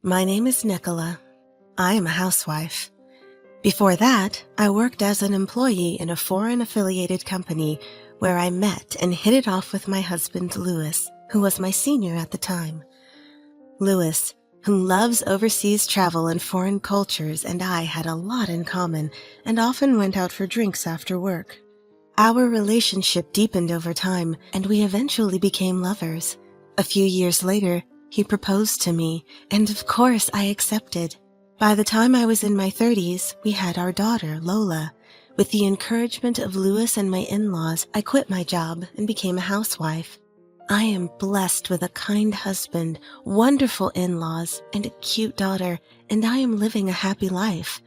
My name is Nicola. I am a housewife. Before that, I worked as an employee in a foreign-affiliated company where I met and hit it off with my husband, Louis, who was my senior at the time. Louis, who loves overseas travel and foreign cultures, and I had a lot in common and often went out for drinks after work. Our relationship deepened over time, and we eventually became lovers. A few years later, he proposed to me, and of course I accepted. By the time I was in my 30s, we had our daughter, Lola. With the encouragement of Louis and my in-laws, I quit my job and became a housewife. I am blessed with a kind husband, wonderful in-laws, and a cute daughter, and I am living a happy life.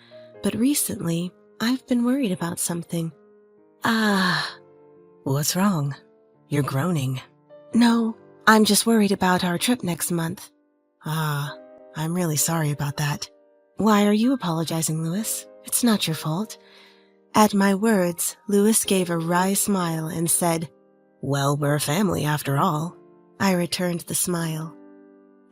But recently, I've been worried about something. What's wrong? You're groaning. No, I'm just worried about our trip next month. I'm really sorry about that. Why are you apologizing, Louis? It's not your fault. At my words, Louis gave a wry smile and said, "Well, we're a family after all." I returned the smile.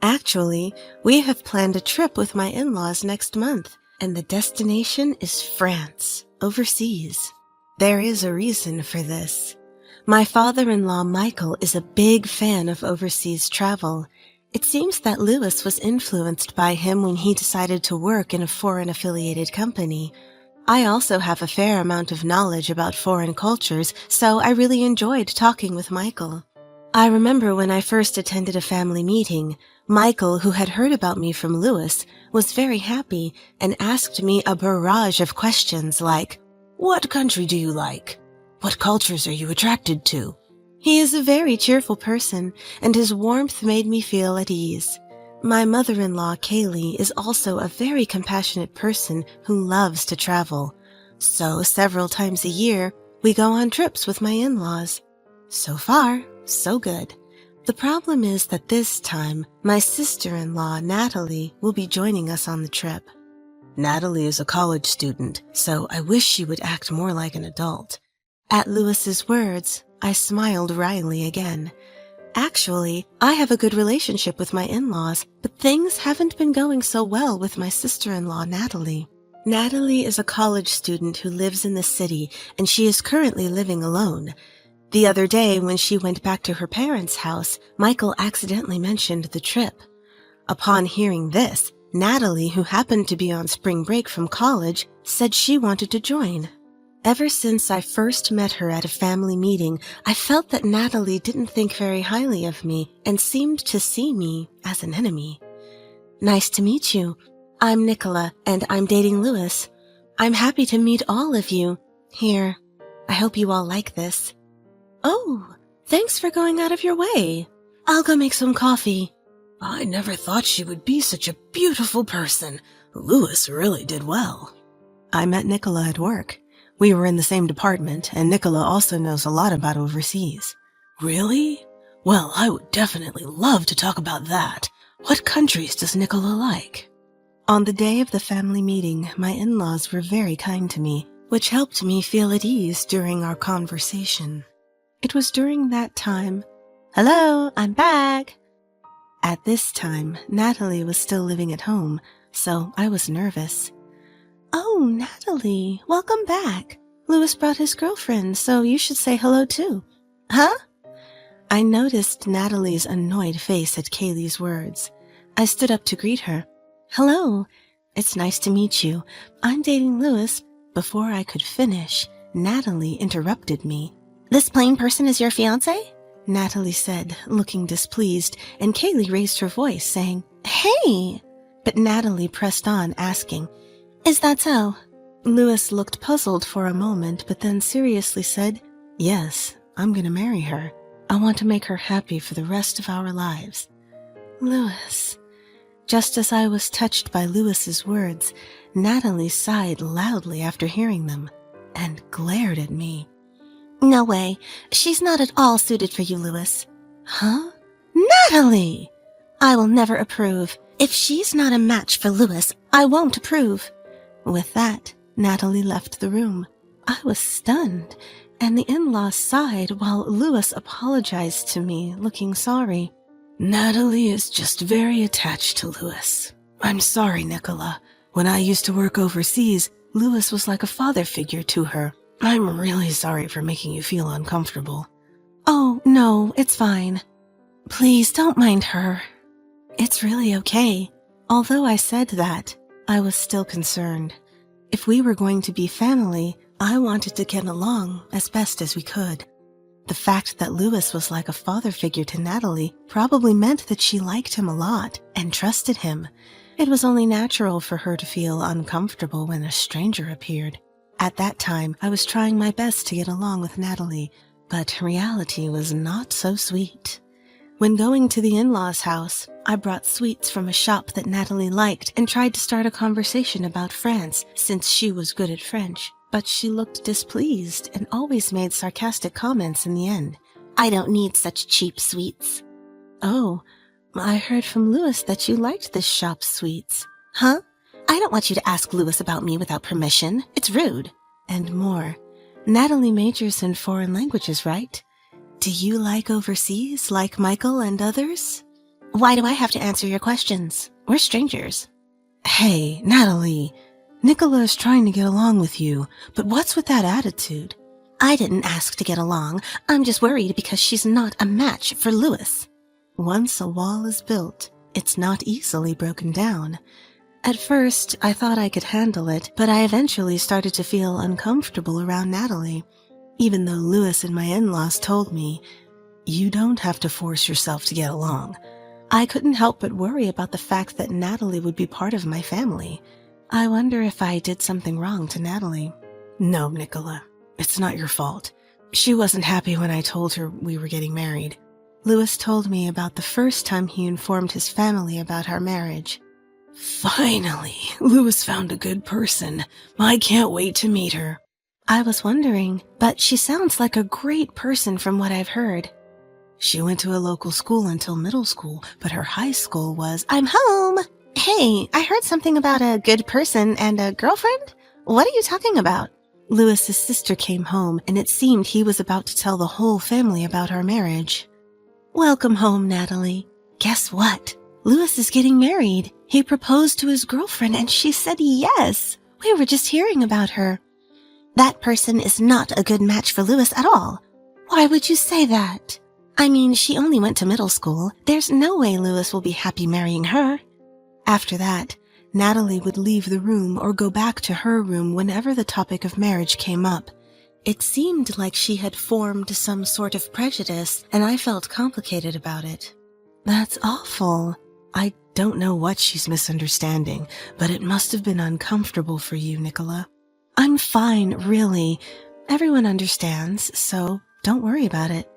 Actually, we have planned a trip with my in-laws next month, and the destination is France, overseas. There is a reason for this. My father-in-law, Michael, is a big fan of overseas travel. It seems that Louis was influenced by him when he decided to work in a foreign-affiliated company. I also have a fair amount of knowledge about foreign cultures, so I really enjoyed talking with Michael. I remember when I first attended a family meeting, Michael, who had heard about me from Louis, was very happy and asked me a barrage of questions like, "What country do you like? What cultures are you attracted to?" He is a very cheerful person, and his warmth made me feel at ease. My mother-in-law, Kaylee, is also a very compassionate person who loves to travel. So several times a year, we go on trips with my in-laws. So far, so good. The problem is that this time, my sister-in-law, Natalie, will be joining us on the trip. Natalie is a college student, so I wish she would act more like an adult. At Louis's words, I smiled wryly again. Actually, I have a good relationship with my in-laws, but things haven't been going so well with my sister-in-law, Natalie. Natalie is a college student who lives in the city, and she is currently living alone. The other day, when she went back to her parents' house, Michael accidentally mentioned the trip. Upon hearing this, Natalie, who happened to be on spring break from college, said she wanted to join. Ever since I first met her at a family meeting, I felt that Natalie didn't think very highly of me and seemed to see me as an enemy. Nice to meet you. I'm Nicola, and I'm dating Louis. I'm happy to meet all of you. Here, I hope you all like this. Oh, thanks for going out of your way. I'll go make some coffee. I never thought she would be such a beautiful person. Louis really did well. I met Nicola at work. We were in the same department, and Nicola also knows a lot about overseas. Really? Well, I would definitely love to talk about that. What countries does Nicola like? On the day of the family meeting, my in-laws were very kind to me, which helped me feel at ease during our conversation. It was during that time. Hello, I'm back. At this time, Natalie was still living at home, so I was nervous. Oh, Natalie, welcome back. Louis brought his girlfriend, so you should say hello too. Huh? I noticed Natalie's annoyed face at Kaylee's words. I stood up to greet her. Hello, it's nice to meet you. I'm dating Louis. Before I could finish, Natalie interrupted me. This plain person is your fiancé? Natalie said, looking displeased, and Kaylee raised her voice, saying, Hey! But Natalie pressed on, asking, Is that so? Louis looked puzzled for a moment, but then seriously said, Yes, I'm going to marry her. I want to make her happy for the rest of our lives. Louis. Just as I was touched by Louis's words, Natalie sighed loudly after hearing them and glared at me. No way. She's not at all suited for you, Louis. Huh? Natalie! I will never approve. If she's not a match for Louis, I won't approve. With that, Natalie left the room. I was stunned, and the in-laws sighed while Louis apologized to me, looking sorry. Natalie is just very attached to Louis. I'm sorry, Nicola. When I used to work overseas, Louis was like a father figure to her. I'm really sorry for making you feel uncomfortable. Oh, no, it's fine. Please don't mind her. It's really okay. Although I said that, I was still concerned. If we were going to be family, I wanted to get along as best as we could. The fact that Louis was like a father figure to Natalie probably meant that she liked him a lot and trusted him. It was only natural for her to feel uncomfortable when a stranger appeared. At that time, I was trying my best to get along with Natalie, but reality was not so sweet. When going to the in-laws' house, I brought sweets from a shop that Natalie liked and tried to start a conversation about France since she was good at French. But she looked displeased and always made sarcastic comments in the end. I don't need such cheap sweets. Oh, I heard from Louis that you liked this shop's sweets. Huh? I don't want you to ask Louis about me without permission. It's rude. And more. Natalie majors in foreign languages, right? Do you like overseas, like Michael and others? Why do I have to answer your questions? We're strangers. Hey, Natalie. Nicola is trying to get along with you, but what's with that attitude? I didn't ask to get along. I'm just worried because she's not a match for Louis. Once a wall is built, it's not easily broken down. At first, I thought I could handle it, but I eventually started to feel uncomfortable around Natalie. Even though Louis and my in-laws told me, you don't have to force yourself to get along. I couldn't help but worry about the fact that Natalie would be part of my family. I wonder if I did something wrong to Natalie. No, Nicola, it's not your fault. She wasn't happy when I told her we were getting married. Louis told me about the first time he informed his family about our marriage. Finally, Louis found a good person. I can't wait to meet her. I was wondering, but she sounds like a great person from what I've heard. She went to a local school until middle school, but her high school was, I'm home! Hey, I heard something about a good person and a girlfriend? What are you talking about? Louis's sister came home, and it seemed he was about to tell the whole family about our marriage. Welcome home, Natalie. Guess what? Louis is getting married. He proposed to his girlfriend, and she said yes. We were just hearing about her. That person is not a good match for Louis at all. Why would you say that? I mean, she only went to middle school. There's no way Louis will be happy marrying her. After that, Natalie would leave the room or go back to her room whenever the topic of marriage came up. It seemed like she had formed some sort of prejudice, and I felt complicated about it. That's awful. I don't know what she's misunderstanding, but it must have been uncomfortable for you, Nicola. I'm fine, really. Everyone understands, so don't worry about it.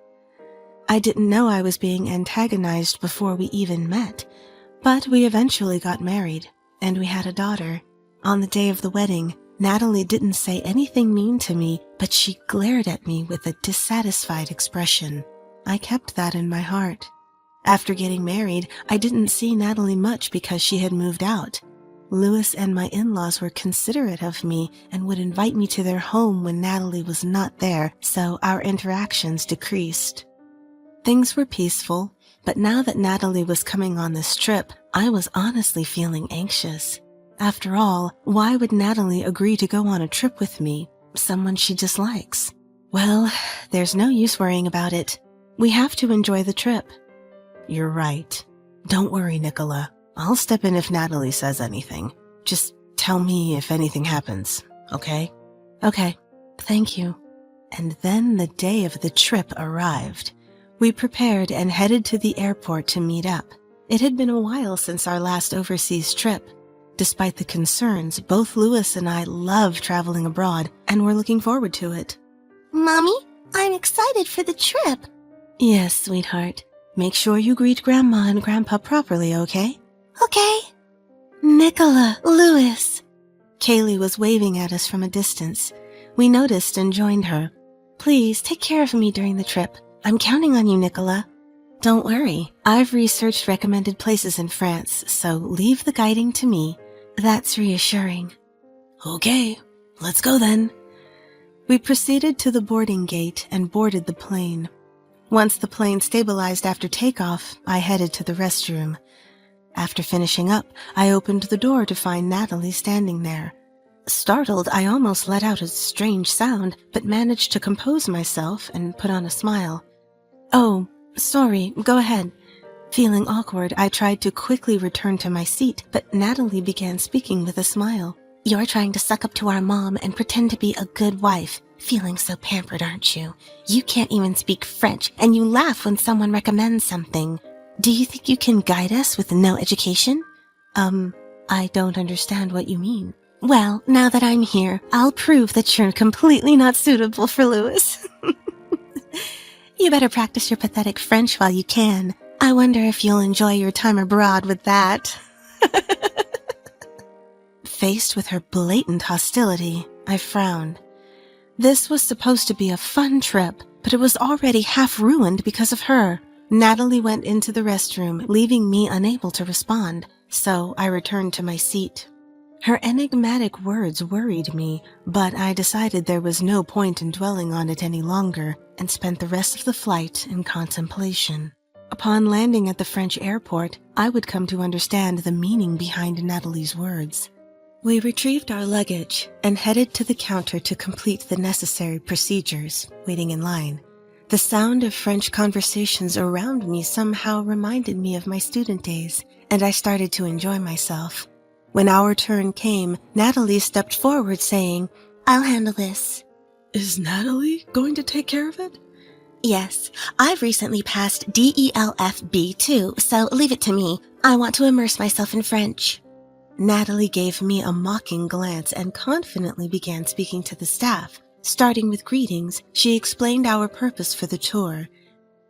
I didn't know I was being antagonized before we even met, but we eventually got married, and we had a daughter. On the day of the wedding, Natalie didn't say anything mean to me, but she glared at me with a dissatisfied expression. I kept that in my heart. After getting married, I didn't see Natalie much because she had moved out. Louis and my in-laws were considerate of me and would invite me to their home when Natalie was not there, so our interactions decreased. Things were peaceful, but now that Natalie was coming on this trip, I was honestly feeling anxious. After all, why would Natalie agree to go on a trip with me, someone she dislikes? Well, there's no use worrying about it. We have to enjoy the trip. You're right. Don't worry, Nicola. I'll step in if Natalie says anything. Just tell me if anything happens, okay? Okay, thank you. And then the day of the trip arrived. We prepared and headed to the airport to meet up. It had been a while since our last overseas trip. Despite the concerns, both Louis and I love traveling abroad and we're looking forward to it. Mommy, I'm excited for the trip. Yes, sweetheart. Make sure you greet Grandma and Grandpa properly, okay? Okay. Nicola, Louis. Kaylee was waving at us from a distance. We noticed and joined her. Please take care of me during the trip. I'm counting on you, Nicola. Don't worry. I've researched recommended places in France, so leave the guiding to me. That's reassuring. Okay, let's go then. We proceeded to the boarding gate and boarded the plane. Once the plane stabilized after takeoff, I headed to the restroom. After finishing up, I opened the door to find Natalie standing there. Startled, I almost let out a strange sound, but managed to compose myself and put on a smile. "Oh, sorry, go ahead." Feeling awkward, I tried to quickly return to my seat, but Natalie began speaking with a smile. "You're trying to suck up to our mom and pretend to be a good wife. Feeling so pampered, aren't you? You can't even speak French, and you laugh when someone recommends something. Do you think you can guide us with no education?" I don't understand what you mean." "Well, now that I'm here, I'll prove that you're completely not suitable for Louis." "You better practice your pathetic French while you can. I wonder if you'll enjoy your time abroad with that." Faced with her blatant hostility, I frowned. This was supposed to be a fun trip, but it was already half ruined because of her. Natalie went into the restroom, leaving me unable to respond, so I returned to my seat. Her enigmatic words worried me, but I decided there was no point in dwelling on it any longer and spent the rest of the flight in contemplation. Upon landing at the French airport, I would come to understand the meaning behind Natalie's words. We retrieved our luggage and headed to the counter to complete the necessary procedures, waiting in line. The sound of French conversations around me somehow reminded me of my student days, and I started to enjoy myself. When our turn came, Natalie stepped forward saying, "I'll handle this." "Is Natalie going to take care of it?" "Yes, I've recently passed DELFB too, so leave it to me. I want to immerse myself in French." Natalie gave me a mocking glance and confidently began speaking to the staff. Starting with greetings, she explained our purpose for the tour.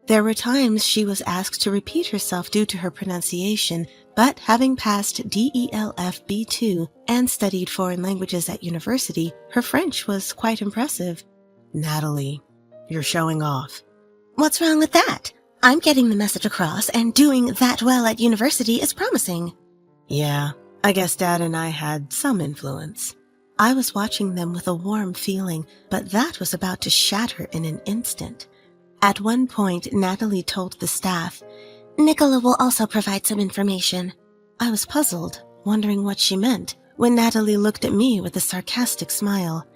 There were times she was asked to repeat herself due to her pronunciation, but having passed DELFB2 and studied foreign languages at university, her French was quite impressive. "Natalie, you're showing off." "What's wrong with that? I'm getting the message across, and doing that well at university is promising." "Yeah, I guess Dad and I had some influence." I was watching them with a warm feeling, but that was about to shatter in an instant. At one point, Natalie told the staff, "Nicola will also provide some information." I was puzzled, wondering what she meant, when Natalie looked at me with a sarcastic smile.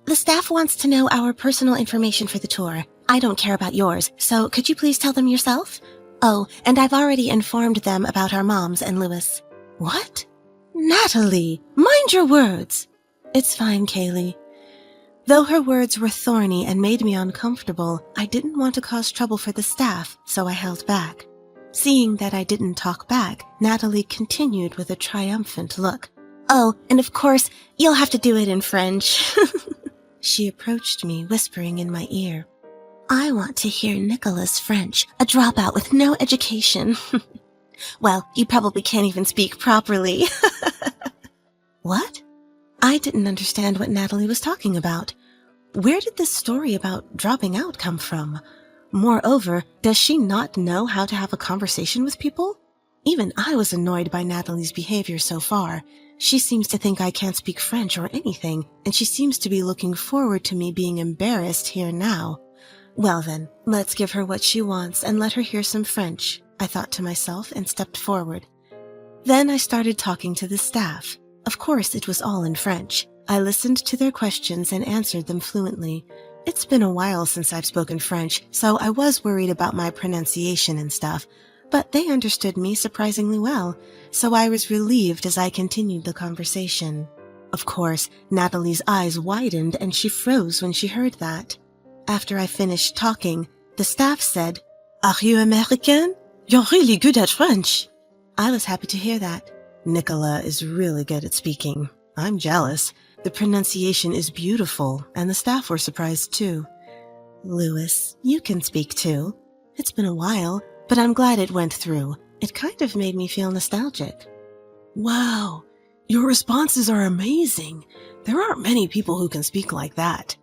"The staff wants to know our personal information for the tour. I don't care about yours, so could you please tell them yourself? Oh, and I've already informed them about our moms and Louis." "What? Natalie, mind your words." "It's fine, Kaylee." Though her words were thorny and made me uncomfortable, I didn't want to cause trouble for the staff, so I held back. Seeing that I didn't talk back, Natalie continued with a triumphant look. "Oh, and of course, you'll have to do it in French." She approached me, whispering in my ear, "I want to hear Nicola's French, a dropout with no education." "Well, you probably can't even speak properly." What? I didn't understand what Natalie was talking about. Where did this story about dropping out come from? Moreover, does she not know how to have a conversation with people? Even I was annoyed by Natalie's behavior so far. She seems to think I can't speak French or anything, and she seems to be looking forward to me being embarrassed here now. Well then, let's give her what she wants and let her hear some French, I thought to myself and stepped forward. Then I started talking to the staff. Of course, it was all in French. I listened to their questions and answered them fluently. It's been a while since I've spoken French, so I was worried about my pronunciation and stuff, but they understood me surprisingly well, so I was relieved as I continued the conversation. Of course, Natalie's eyes widened and she froze when she heard that. After I finished talking, the staff said, "Are you American? You're really good at French." I was happy to hear that. Nicola is really good at speaking. I'm jealous. The pronunciation is beautiful, and the staff were surprised too. "Louis, you can speak too. It's been a while, but I'm glad it went through. It kind of made me feel nostalgic." "Wow, your responses are amazing. There aren't many people who can speak like that."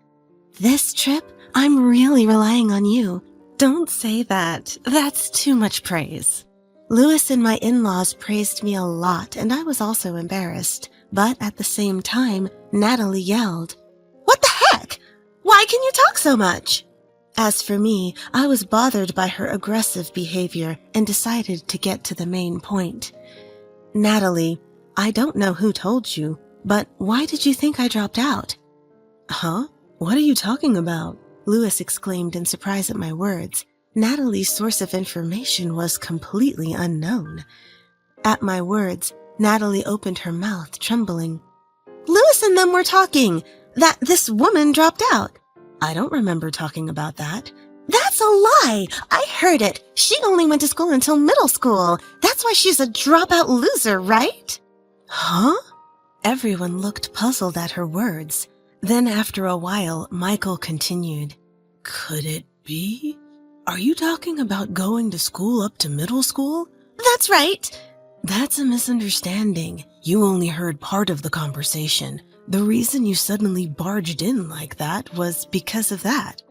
"This trip, I'm really relying on you." "Don't say that. That's too much praise." Louis and my in-laws praised me a lot, and I was also embarrassed. But at the same time, Natalie yelled, "What the heck? Why can you talk so much?" As for me, I was bothered by her aggressive behavior and decided to get to the main point. Natalie, I don't know who told you, but why did you think I dropped out? Huh? What are you talking about? Louis exclaimed in surprise at my words. Natalie's source of information was completely unknown. At my words, Natalie opened her mouth, trembling. Louis and them were talking that this woman dropped out. I don't remember talking about that. That's a lie! I heard it. She only went to school until middle school. That's why she's a dropout loser, right? Huh? Everyone looked puzzled at her words. Then after a while, Michael continued. Could it be? Are you talking about going to school up to middle school? That's right. That's a misunderstanding. You only heard part of the conversation. The reason you suddenly barged in like that was because of that.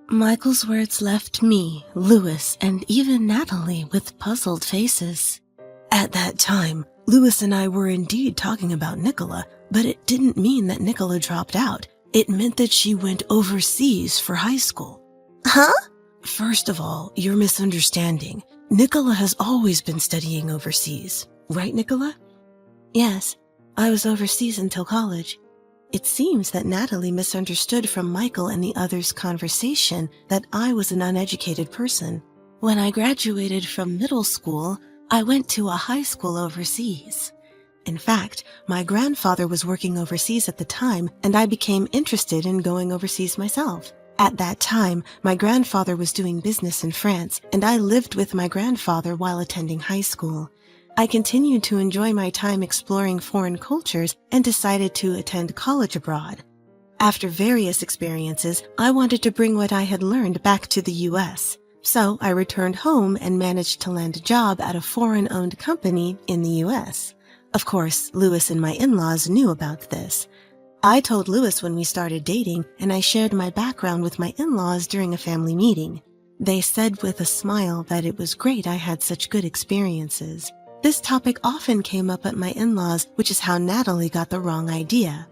Michael's words left me, Louis, and even Natalie with puzzled faces. At that time, Louis and I were indeed talking about Nicola, but it didn't mean that Nicola dropped out. It meant that she went overseas for high school. Huh? First of all, you're misunderstanding. Nicola has always been studying overseas. Right, Nicola? Yes, I was overseas until college. It seems that Natalie misunderstood from Michael and the others' conversation that I was an uneducated person. When I graduated from middle school, I went to a high school overseas. In fact, my grandfather was working overseas at the time, and I became interested in going overseas myself. At that time, my grandfather was doing business in France, and I lived with my grandfather while attending high school. I continued to enjoy my time exploring foreign cultures and decided to attend college abroad. After various experiences, I wanted to bring what I had learned back to the U.S., so I returned home and managed to land a job at a foreign-owned company in the U.S. Of course, Louis and my in-laws knew about this. I told Louis when we started dating, and I shared my background with my in-laws during a family meeting. They said with a smile that it was great I had such good experiences. This topic often came up at my in-laws, which is how Natalie got the wrong idea.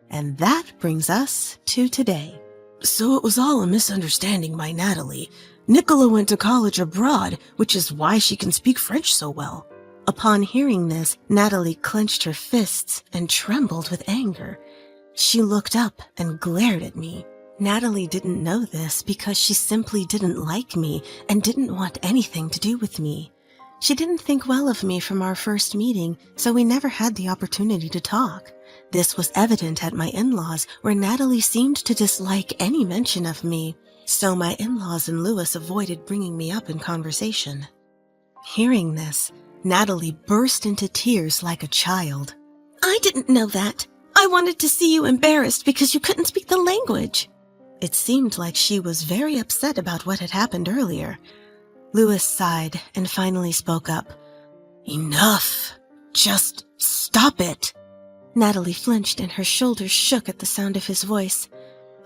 And that brings us to today. So it was all a misunderstanding by Natalie. Nicola went to college abroad, which is why she can speak French so well. Upon hearing this, Natalie clenched her fists and trembled with anger. She looked up and glared at me. Natalie didn't know this because she simply didn't like me and didn't want anything to do with me. She didn't think well of me from our first meeting, so we never had the opportunity to talk. This was evident at my in-laws, where Natalie seemed to dislike any mention of me, so my in-laws and Louis avoided bringing me up in conversation. Hearing this, Natalie burst into tears like a child. I didn't know that. I wanted to see you embarrassed because you couldn't speak the language. It seemed like she was very upset about what had happened earlier. Louis sighed and finally spoke up. Enough! Just stop it! Natalie flinched and her shoulders shook at the sound of his voice.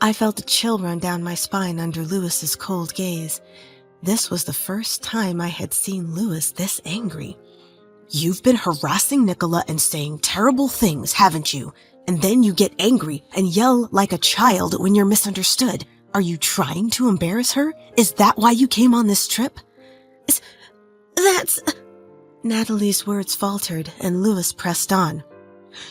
I felt a chill run down my spine under Louis's cold gaze. This was the first time I had seen Louis this angry. You've been harassing Nicola and saying terrible things, haven't you? And then you get angry and yell like a child when you're misunderstood. Are you trying to embarrass her? Is that why you came on this trip? That's... Natalie's words faltered and Louis pressed on.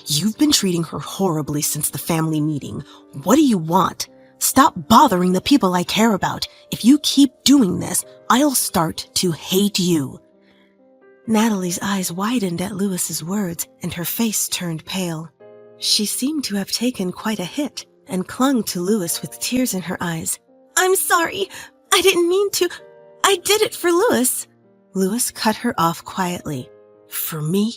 You've been treating her horribly since the family meeting. What do you want? Stop bothering the people I care about. If you keep doing this, I'll start to hate you. Natalie's eyes widened at Louis's words and her face turned pale. She seemed to have taken quite a hit and clung to Louis with tears in her eyes. I'm sorry. I didn't mean to. I did it for Louis. Louis cut her off quietly. For me?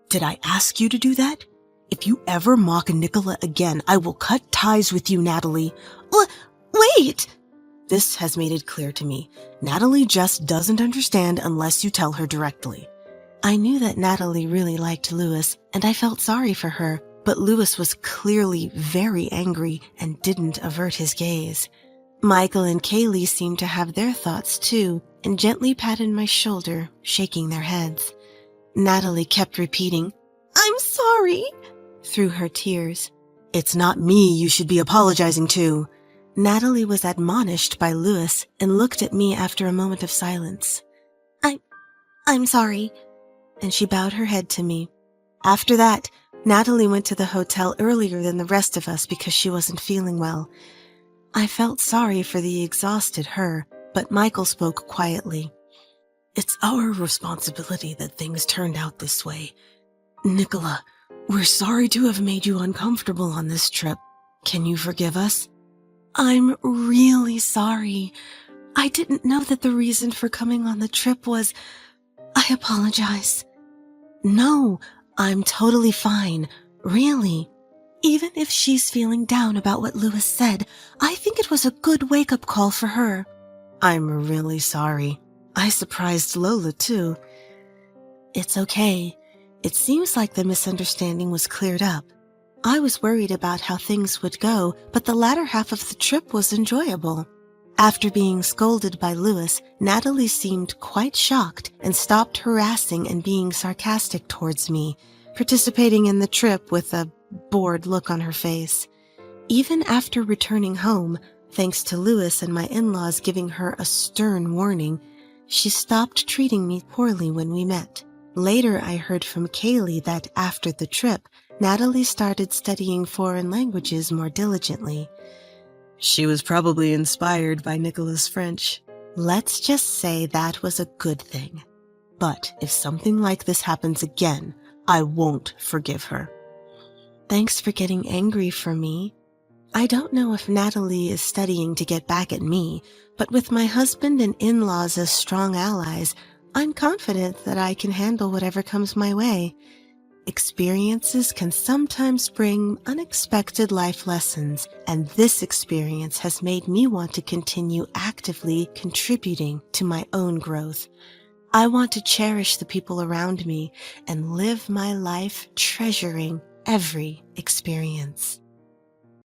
Did I ask you to do that? If you ever mock Nicola again, I will cut ties with you, Natalie. Wait! This has made it clear to me. Natalie just doesn't understand unless you tell her directly. I knew that Natalie really liked Louis, and I felt sorry for her, but Louis was clearly very angry and didn't avert his gaze. Michael and Kaylee seemed to have their thoughts too, and gently patted my shoulder, shaking their heads. Natalie kept repeating, I'm sorry, through her tears. It's not me you should be apologizing to. Natalie was admonished by Louis and looked at me after a moment of silence. I'm sorry, and she bowed her head to me. After that, Natalie went to the hotel earlier than the rest of us because she wasn't feeling well. I felt sorry for the exhausted her, but Michael spoke quietly. It's our responsibility that things turned out this way. Nicola, we're sorry to have made you uncomfortable on this trip. Can you forgive us? I'm really sorry. I didn't know that the reason for coming on the trip was... I apologize. No, I'm totally fine. Really. Even if she's feeling down about what Louis said, I think it was a good wake-up call for her. I'm really sorry. I surprised Lola, too. It's okay. It seems like the misunderstanding was cleared up. I was worried about how things would go, but the latter half of the trip was enjoyable. After being scolded by Louis, Natalie seemed quite shocked and stopped harassing and being sarcastic towards me, participating in the trip with a bored look on her face. Even after returning home, thanks to Louis and my in-laws giving her a stern warning, she stopped treating me poorly when we met. Later, I heard from Kaylee that after the trip, Natalie started studying foreign languages more diligently. She was probably inspired by Nicola's French. Let's just say that was a good thing. But if something like this happens again, I won't forgive her. Thanks for getting angry for me. I don't know if Natalie is studying to get back at me, but with my husband and in-laws as strong allies, I'm confident that I can handle whatever comes my way. Experiences can sometimes bring unexpected life lessons, and this experience has made me want to continue actively contributing to my own growth. I want to cherish the people around me and live my life treasuring every experience.